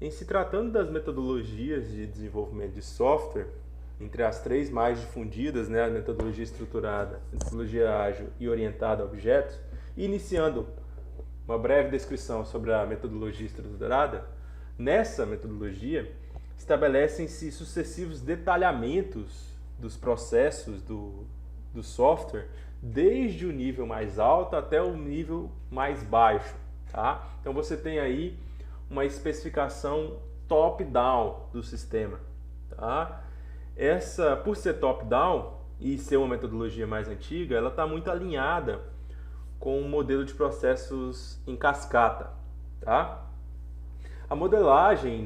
Em se tratando das metodologias de desenvolvimento de software, entre as três mais difundidas, né, a metodologia estruturada, a metodologia ágil e orientada a objetos, iniciando uma breve descrição sobre a metodologia estruturada, nessa metodologia estabelecem-se sucessivos detalhamentos dos processos do software, desde o nível mais alto até o nível mais baixo. Tá? Então você tem aí uma especificação top-down do sistema. Tá? Essa, por ser top-down e ser uma metodologia mais antiga, ela está muito alinhada com o modelo de processos em cascata. Tá? A modelagem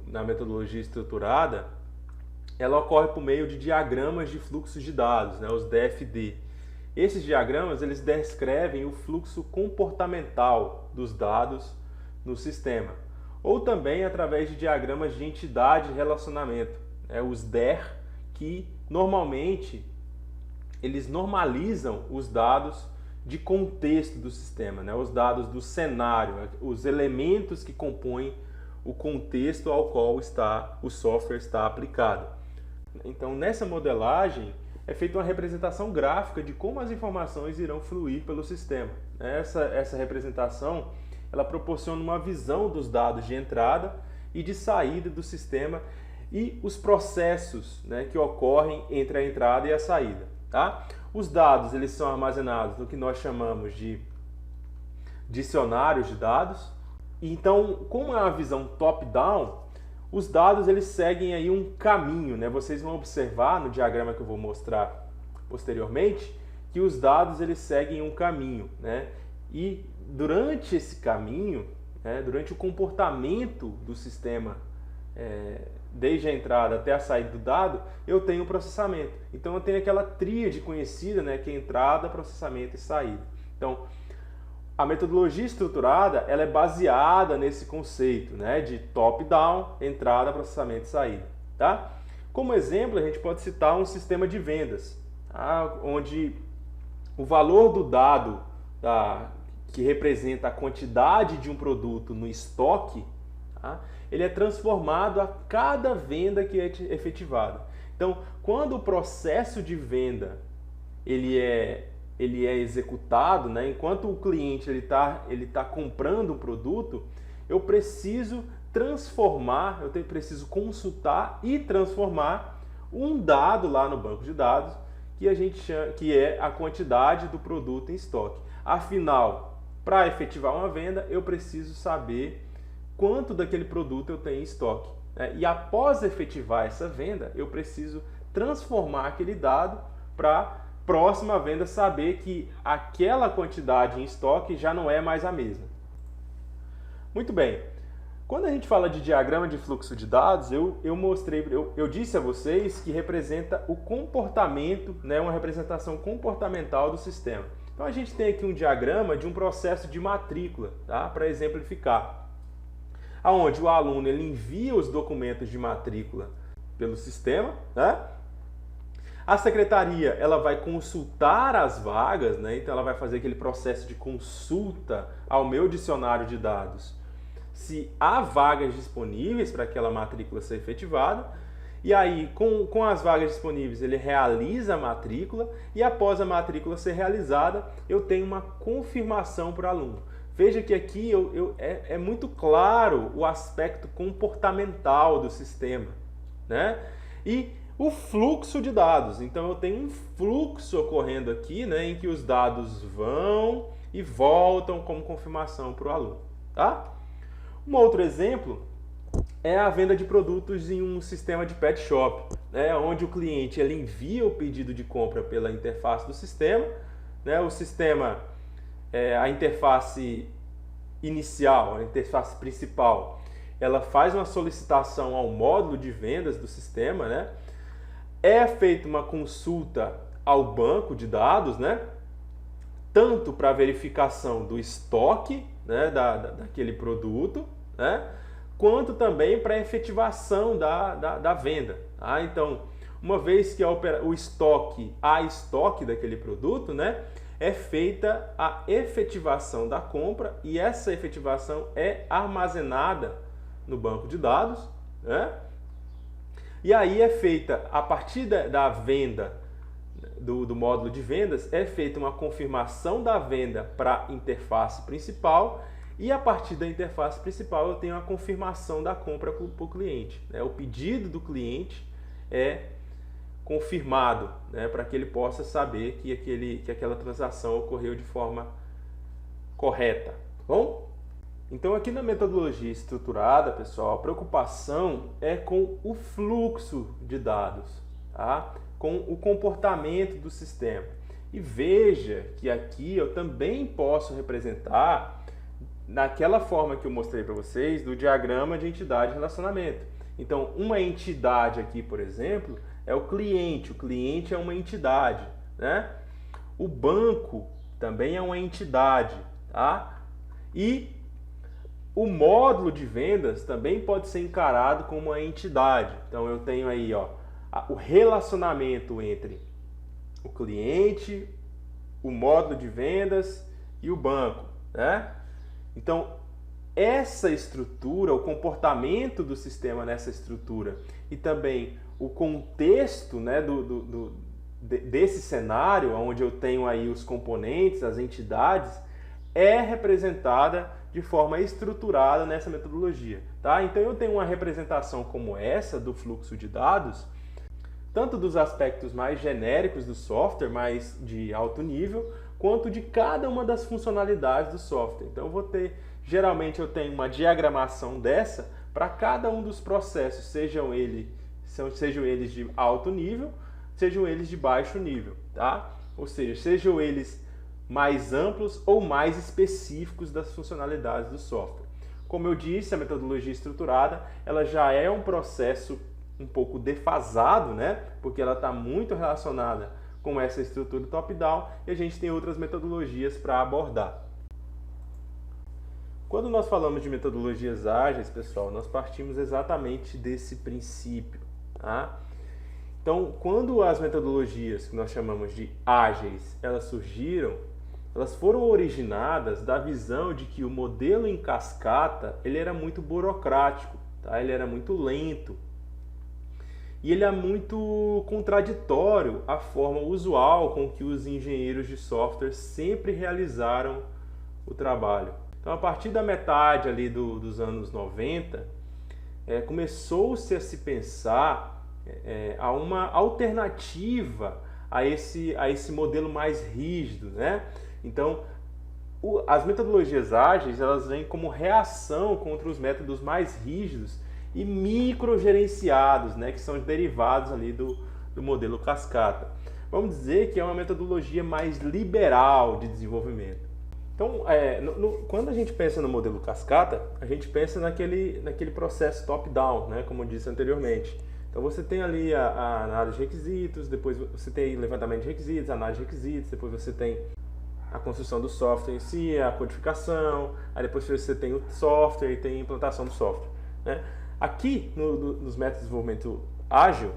na metodologia estruturada, ela ocorre por meio de diagramas de fluxos de dados, né, os DFD. Esses diagramas eles descrevem o fluxo comportamental dos dados no sistema, ou também através de diagramas de entidade e relacionamento, né, os DER, que normalmente eles normalizam os dados de contexto do sistema, né, os dados do cenário, os elementos que compõem o contexto ao qual o software está aplicado. Então, nessa modelagem, é feita uma representação gráfica de como as informações irão fluir pelo sistema. Essa representação ela proporciona uma visão dos dados de entrada e de saída do sistema e os processos, né, que ocorrem entre a entrada e a saída. Tá? Os dados eles são armazenados no que nós chamamos de dicionários de dados. Então, como é uma visão top-down, os dados eles seguem aí um caminho, né? Vocês vão observar no diagrama que eu vou mostrar posteriormente que os dados eles seguem um caminho, né? E durante esse caminho, né, durante o comportamento do sistema, desde a entrada até a saída do dado, eu tenho o processamento. Então eu tenho aquela tríade conhecida, né, que é entrada, processamento e saída. Então, a metodologia estruturada ela é baseada nesse conceito, né, de top-down, entrada, processamento e saída. Tá? Como exemplo, a gente pode citar um sistema de vendas, tá? Onde o valor do dado que representa a quantidade de um produto no estoque, tá? Ele é transformado a cada venda que é efetivada. Então, quando o processo de venda ele é executado, né? Enquanto o cliente ele tá comprando o produto, eu preciso transformar, preciso consultar e transformar um dado lá no banco de dados que a gente chama, que é a quantidade do produto em estoque. Afinal, para efetivar uma venda, eu preciso saber quanto daquele produto eu tenho em estoque, né? E após efetivar essa venda, eu preciso transformar aquele dado para próxima venda saber que aquela quantidade em estoque já não é mais a mesma. Muito bem. Quando a gente fala de diagrama de fluxo de dados, eu disse a vocês que representa o comportamento, né, uma representação comportamental do sistema. Então a gente tem aqui um diagrama de um processo de matrícula, tá? Para exemplificar. Onde o aluno ele envia os documentos de matrícula pelo sistema, né? A secretaria ela vai consultar as vagas, né? Então ela vai fazer aquele processo de consulta ao meu dicionário de dados se há vagas disponíveis para aquela matrícula ser efetivada. E aí, com as vagas disponíveis, ele realiza a matrícula e após a matrícula ser realizada, eu tenho uma confirmação para o aluno. Veja que aqui é muito claro o aspecto comportamental do sistema, né? E o fluxo de dados. Então eu tenho um fluxo ocorrendo aqui, né, em que os dados vão e voltam como confirmação para o aluno. Tá? Um outro exemplo é a venda de produtos em um sistema de pet shop, né, onde o cliente ele envia o pedido de compra pela interface do sistema, né, o sistema, a interface inicial, a interface principal, ela faz uma solicitação ao módulo de vendas do sistema, né? É feita uma consulta ao banco de dados, né? Tanto para verificação do estoque, né, daquele produto, né? Quanto também para efetivação da venda. Tá? Então, uma vez que há estoque daquele produto, né, é feita a efetivação da compra e essa efetivação é armazenada no banco de dados, né? E aí é feita, a partir da venda, do módulo de vendas, é feita uma confirmação da venda para a interface principal, e a partir da interface principal eu tenho a confirmação da compra para o cliente, né? O pedido do cliente é confirmado, né? Para que ele possa saber que aquela transação ocorreu de forma correta, tá bom? Então aqui na metodologia estruturada, pessoal, a preocupação é com o fluxo de dados, tá? Com o comportamento do sistema. E veja que aqui eu também posso representar naquela forma que eu mostrei para vocês do diagrama de entidade e relacionamento. Então uma entidade aqui, por exemplo, é o cliente é uma entidade, né? O banco também é uma entidade, tá? E o módulo de vendas também pode ser encarado como uma entidade. Então eu tenho aí, ó, o relacionamento entre o cliente, o módulo de vendas e o banco, né? Então essa estrutura, o comportamento do sistema nessa estrutura e também o contexto, né, desse cenário, onde eu tenho aí os componentes, as entidades, é representada de forma estruturada nessa metodologia, tá? Então eu tenho uma representação como essa do fluxo de dados, tanto dos aspectos mais genéricos do software, mais de alto nível, quanto de cada uma das funcionalidades do software. Então geralmente eu tenho uma diagramação dessa para cada um dos processos, sejam eles de alto nível, sejam eles de baixo nível, tá? Ou seja, sejam eles mais amplos ou mais específicos das funcionalidades do software. Como eu disse, a metodologia estruturada ela já é um processo um pouco defasado, né? Porque ela está muito relacionada com essa estrutura top-down e a gente tem outras metodologias para abordar. Quando nós falamos de metodologias ágeis, pessoal, nós partimos exatamente desse princípio, tá? Então, quando as metodologias que nós chamamos de ágeis, elas surgiram, elas foram originadas da visão de que o modelo em cascata ele era muito burocrático, tá? Ele era muito lento e ele é muito contraditório à forma usual com que os engenheiros de software sempre realizaram o trabalho. Então, a partir da metade ali dos anos 90, começou-se a se pensar a uma alternativa a esse modelo mais rígido, né? Então, as metodologias ágeis elas vêm como reação contra os métodos mais rígidos e microgerenciados, né? Que são derivados ali do modelo cascata. Vamos dizer que é uma metodologia mais liberal de desenvolvimento. Então, quando a gente pensa no modelo cascata, a gente pensa naquele processo top-down, né? Como eu disse anteriormente. Então você tem ali a análise de requisitos, depois você tem levantamento de requisitos, análise de requisitos, depois você tem a construção do software em si, a codificação, aí depois você tem o software e tem a implantação do software, né? Aqui, nos métodos de desenvolvimento ágil,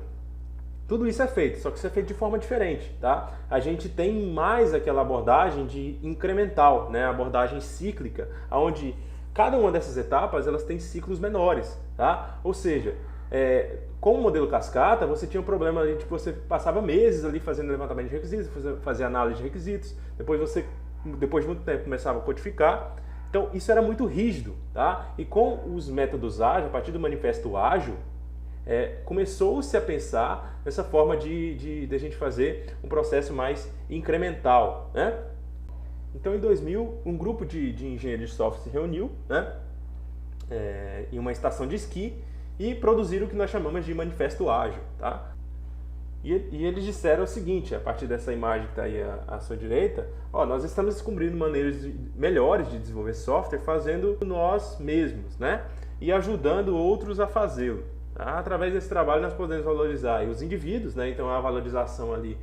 tudo isso é feito, só que isso é feito de forma diferente, tá? A gente tem mais aquela abordagem de incremental, né? A abordagem cíclica, onde cada uma dessas etapas elas têm ciclos menores, tá? Ou seja, com o modelo cascata, você tinha um problema ali de que você passava meses ali fazendo levantamento de requisitos, fazia análise de requisitos, depois de muito tempo, começava a codificar. Então, isso era muito rígido, tá? E com os métodos ágeis, a partir do manifesto ágil, começou-se a pensar nessa forma de a gente fazer um processo mais incremental, né? Então, em 2000, um grupo de engenheiros de software se reuniu, né? Em uma estação de esqui, e produziram o que nós chamamos de manifesto ágil, tá? E eles disseram o seguinte, a partir dessa imagem que está aí à sua direita, nós estamos descobrindo maneiras melhores de desenvolver software fazendo nós mesmos, né? E ajudando outros a fazê-lo. Tá? Através desse trabalho nós podemos valorizar os indivíduos, né? Então a valorização ali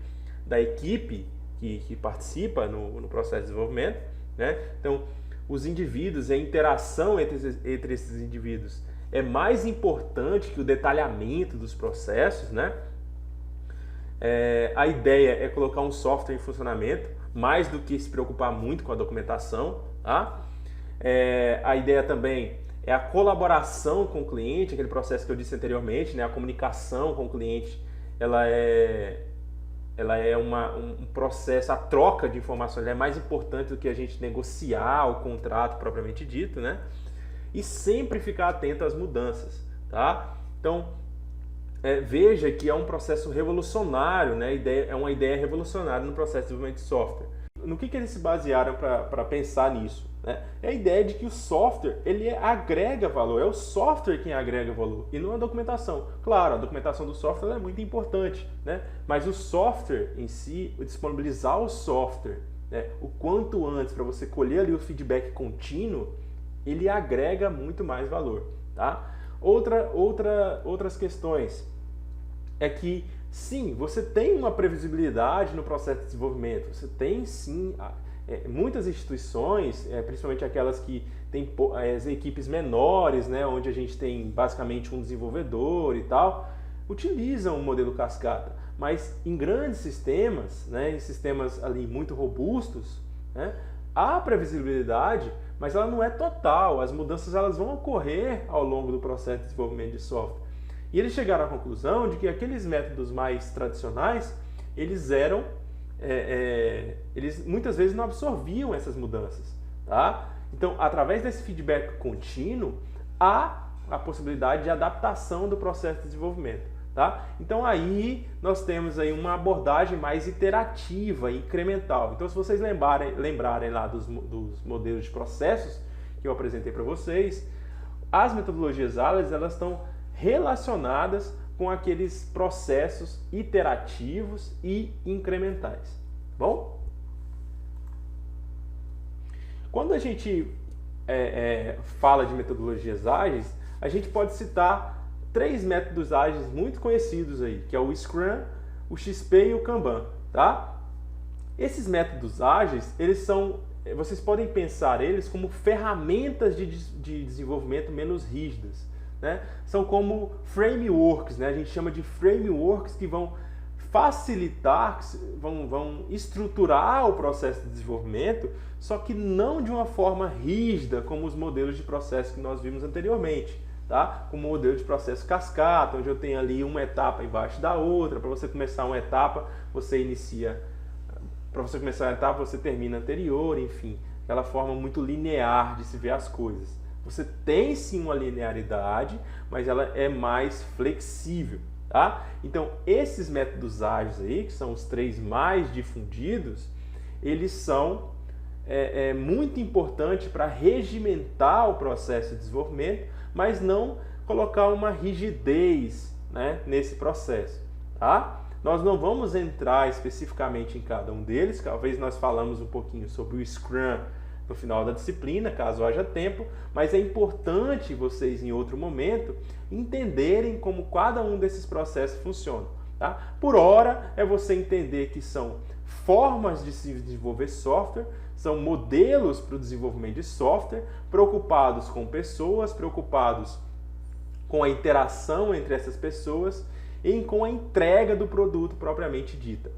da equipe que participa no processo de desenvolvimento, né? Então os indivíduos, a interação entre esses indivíduos é mais importante que o detalhamento dos processos, né? A ideia é colocar um software em funcionamento, mais do que se preocupar muito com a documentação, tá? A ideia também é a colaboração com o cliente, aquele processo que eu disse anteriormente, né? A comunicação com o cliente, ela é um processo, a troca de informações é mais importante do que a gente negociar o contrato propriamente dito, né? E sempre ficar atento às mudanças, tá? Então, veja que é um processo revolucionário, né? É uma ideia revolucionária no processo de desenvolvimento de software. No que eles se basearam para pensar nisso? Né? É a ideia de que o software ele agrega valor, é o software quem agrega valor e não a documentação. Claro, a documentação do software é muito importante, né? Mas o software em si, disponibilizar o software, né, o quanto antes para você colher ali o feedback contínuo, ele agrega muito mais valor. Tá? Outras questões é que sim, você tem uma previsibilidade no processo de desenvolvimento, você tem sim. Muitas instituições, principalmente aquelas que têm as equipes menores, né, onde a gente tem basicamente um desenvolvedor e tal, utilizam o modelo cascata. Mas em grandes sistemas, né, em sistemas ali muito robustos, né, há previsibilidade, mas ela não é total. As mudanças elas vão ocorrer ao longo do processo de desenvolvimento de software. E eles chegaram à conclusão de que aqueles métodos mais tradicionais, eles muitas vezes não absorviam essas mudanças, tá? Então, através desse feedback contínuo, há a possibilidade de adaptação do processo de desenvolvimento, tá? Então, aí nós temos aí uma abordagem mais iterativa, incremental. Então, se vocês lembrarem lá dos modelos de processos que eu apresentei para vocês, as metodologias ágeis, elas estão relacionadas com aqueles processos iterativos e incrementais. Bom? Quando a gente fala de metodologias ágeis, a gente pode citar 3 métodos ágeis muito conhecidos aí, que é o Scrum, o XP e o Kanban, tá? Esses métodos ágeis, vocês podem pensar eles como ferramentas de desenvolvimento menos rígidas. Né? São como frameworks, né? A gente chama de frameworks que vão facilitar, vão estruturar o processo de desenvolvimento, só que não de uma forma rígida, como os modelos de processo que nós vimos anteriormente, tá? Como o modelo de processo cascata, onde eu tenho ali uma etapa embaixo da outra. Para você começar uma etapa, você inicia. Para você começar uma etapa, você termina a anterior, enfim, aquela forma muito linear de se ver as coisas. Você tem sim uma linearidade, mas ela é mais flexível, tá? Então, esses métodos ágeis aí, que são os 3 mais difundidos, eles são muito importantes para regimentar o processo de desenvolvimento, mas não colocar uma rigidez, né, nesse processo, tá? Nós não vamos entrar especificamente em cada um deles, talvez nós falamos um pouquinho sobre o Scrum no final da disciplina, caso haja tempo, mas é importante vocês, em outro momento, entenderem como cada um desses processos funciona. Tá? Por hora, é você entender que são formas de se desenvolver software, são modelos para o desenvolvimento de software, preocupados com pessoas, preocupados com a interação entre essas pessoas e com a entrega do produto propriamente dita.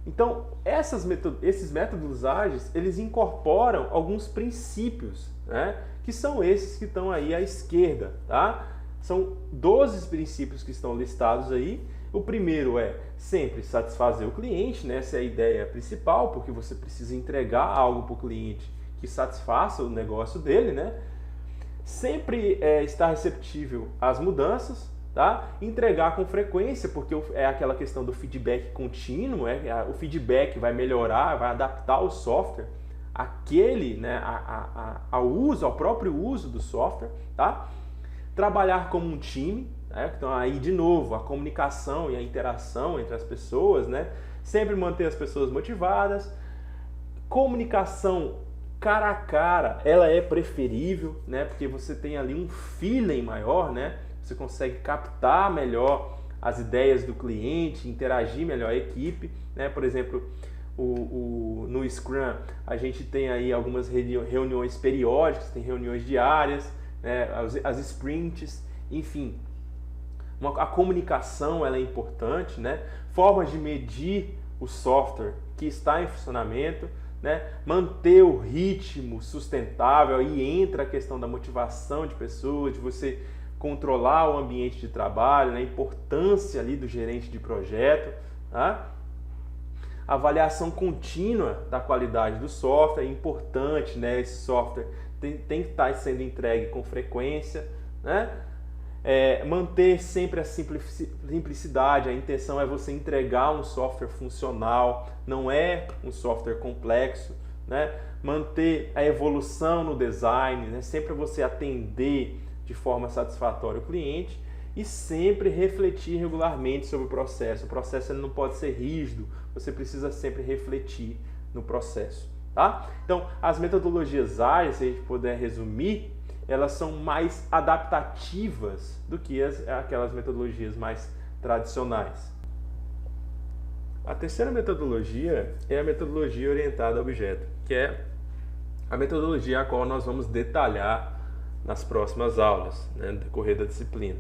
Então, esses métodos ágeis, eles incorporam alguns princípios, né, que são esses que estão aí à esquerda. Tá? São 12 princípios que estão listados aí. O primeiro é sempre satisfazer o cliente, né? Essa é a ideia principal, porque você precisa entregar algo para o cliente que satisfaça o negócio dele, né? Sempre estar receptível às mudanças, tá? Entregar com frequência, porque é aquela questão do feedback contínuo, o feedback vai melhorar, vai adaptar o software né, ao próprio uso do software, tá? Trabalhar como um time, né? Então aí de novo a comunicação e a interação entre as pessoas, né? Sempre manter as pessoas motivadas. Comunicação cara a cara, ela é preferível, né? Porque você tem ali um feeling maior, né? Você consegue captar melhor as ideias do cliente, interagir melhor a equipe, né? Por exemplo, no Scrum a gente tem aí algumas reuniões periódicas, tem reuniões diárias, né? As sprints, enfim. A comunicação ela é importante, né? Formas de medir o software que está em funcionamento, né? Manter o ritmo sustentável, aí entra a questão da motivação de pessoas, de você controlar o ambiente de trabalho, né? A importância ali do gerente de projeto, tá? Avaliação contínua da qualidade do software é importante, né? Esse software tem que estar sendo entregue com frequência, né? Manter sempre a simplicidade, a intenção é você entregar um software funcional, não é um software complexo, né? Manter a evolução no design, né? Sempre você atender de forma satisfatória o cliente e sempre refletir regularmente sobre o processo. O processo ele não pode ser rígido, você precisa sempre refletir no processo, tá? Então, as metodologias ágeis, se a gente puder resumir, elas são mais adaptativas do que aquelas metodologias mais tradicionais. A terceira metodologia é a metodologia orientada a objeto, que é a metodologia a qual nós vamos detalhar nas próximas aulas, né, no decorrer da disciplina.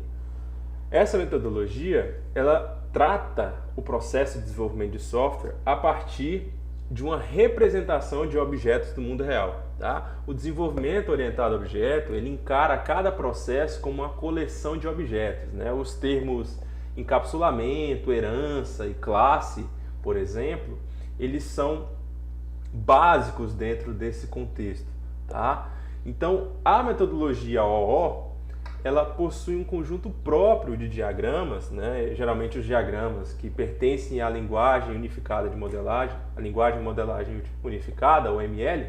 Essa metodologia, ela trata o processo de desenvolvimento de software a partir de uma representação de objetos do mundo real. Tá? O desenvolvimento orientado a objeto, ele encara cada processo como uma coleção de objetos, né? Os termos encapsulamento, herança e classe, por exemplo, eles são básicos dentro desse contexto. Tá? Então, a metodologia OO, ela possui um conjunto próprio de diagramas, né? Geralmente os diagramas que pertencem à linguagem unificada de modelagem, a linguagem de modelagem unificada, ou ML.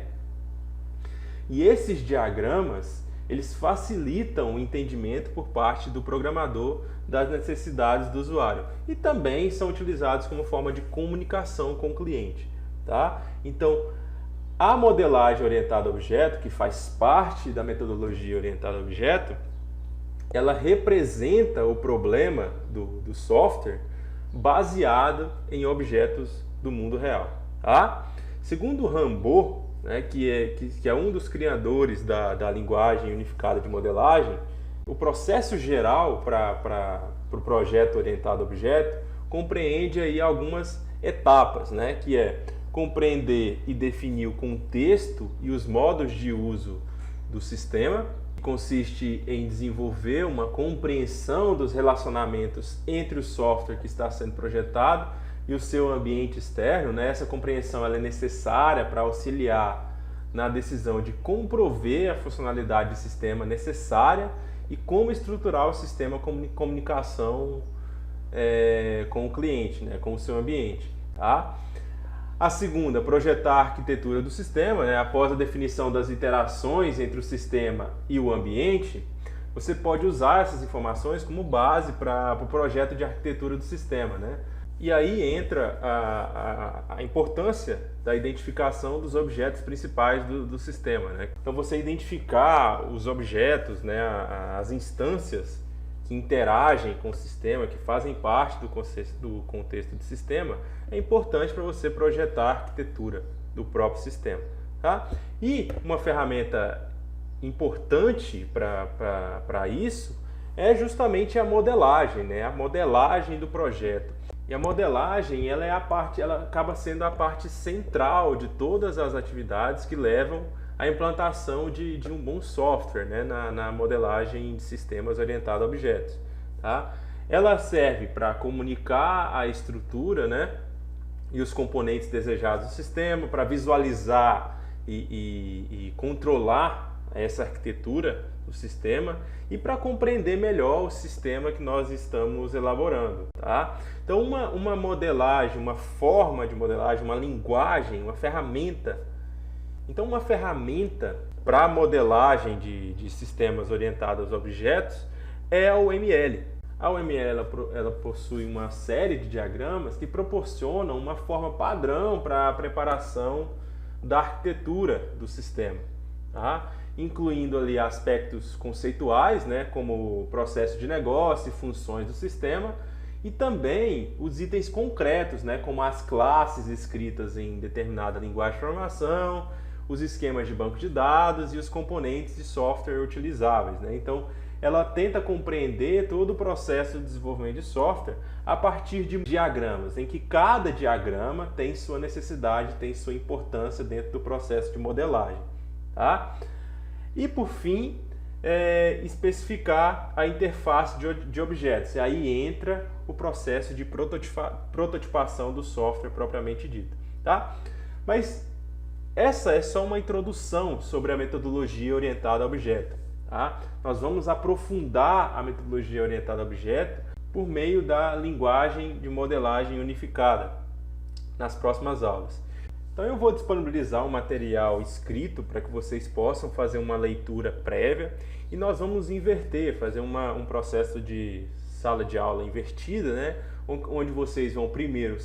E esses diagramas, eles facilitam o entendimento por parte do programador das necessidades do usuário e também são utilizados como forma de comunicação com o cliente. Tá? Então, a modelagem orientada a objeto, que faz parte da metodologia orientada a objeto, ela representa o problema do software baseado em objetos do mundo real. Tá? Segundo Rambaud, né, que é um dos criadores da linguagem unificada de modelagem, o processo geral para o projeto orientado a objeto compreende aí algumas etapas, né, que é compreender e definir o contexto e os modos de uso do sistema, consiste em desenvolver uma compreensão dos relacionamentos entre o software que está sendo projetado e o seu ambiente externo, né? Essa compreensão ela é necessária para auxiliar na decisão de como prover a funcionalidade do sistema necessária e como estruturar o sistema de comunicação com o cliente, né? Com o seu ambiente. Tá? A segunda, projetar a arquitetura do sistema, né? Após a definição das interações entre o sistema e o ambiente, você pode usar essas informações como base para o projeto de arquitetura do sistema, né? E aí entra a importância da identificação dos objetos principais do sistema, né? Então você identificar os objetos, né? As instâncias que interagem com o sistema, que fazem parte do contexto do sistema, é importante para você projetar a arquitetura do próprio sistema. Tá? E uma ferramenta importante para isso é justamente a modelagem, né? A modelagem do projeto. E a modelagem ela acaba sendo a parte central de todas as atividades que levam à implantação de um bom software, né? na modelagem de sistemas orientados a objetos. Tá? Ela serve para comunicar a estrutura, né? E os componentes desejados do sistema, para visualizar e controlar essa arquitetura do sistema e para compreender melhor o sistema que nós estamos elaborando. Tá? Então, uma modelagem, uma forma de modelagem, uma linguagem, uma ferramenta. Então, uma ferramenta para modelagem de sistemas orientados a objetos é a UML. A UML ela possui uma série de diagramas que proporcionam uma forma padrão para a preparação da arquitetura do sistema, tá? Incluindo ali aspectos conceituais, né, como processo de negócio e funções do sistema, e também os itens concretos, né, como as classes escritas em determinada linguagem de programação, os esquemas de banco de dados e os componentes de software utilizáveis, né? Então, ela tenta compreender todo o processo de desenvolvimento de software a partir de diagramas, em que cada diagrama tem sua necessidade, tem sua importância dentro do processo de modelagem. Tá? E por fim, especificar a interface de objetos. E aí entra o processo de prototipação do software propriamente dito. Tá? Mas essa é só uma introdução sobre a metodologia orientada a objeto. Tá? Nós vamos aprofundar a metodologia orientada a objeto por meio da linguagem de modelagem unificada nas próximas aulas. Então eu vou disponibilizar um material escrito para que vocês possam fazer uma leitura prévia e nós vamos inverter, fazer um processo de sala de aula invertida, né? Onde vocês vão primeiro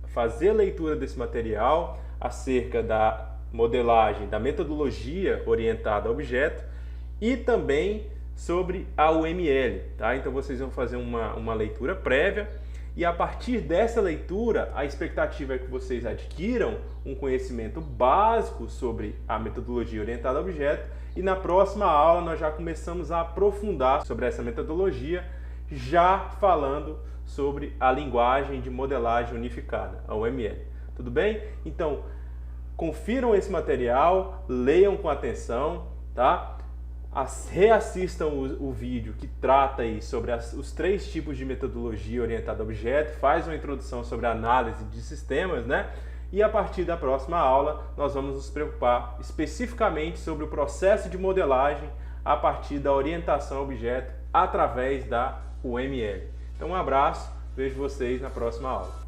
fazer a leitura desse material acerca da modelagem, da metodologia orientada a objeto e também sobre a UML. Tá? Então vocês vão fazer uma leitura prévia e a partir dessa leitura a expectativa é que vocês adquiram um conhecimento básico sobre a metodologia orientada a objeto e na próxima aula nós já começamos a aprofundar sobre essa metodologia, já falando sobre a linguagem de modelagem unificada, a UML. Tudo bem? Então, confiram esse material, leiam com atenção, tá? Reassistam o vídeo que trata aí sobre os 3 tipos de metodologia orientada a objeto, faz uma introdução sobre a análise de sistemas, né? E a partir da próxima aula nós vamos nos preocupar especificamente sobre o processo de modelagem a partir da orientação a objeto através da UML. Então um abraço, vejo vocês na próxima aula.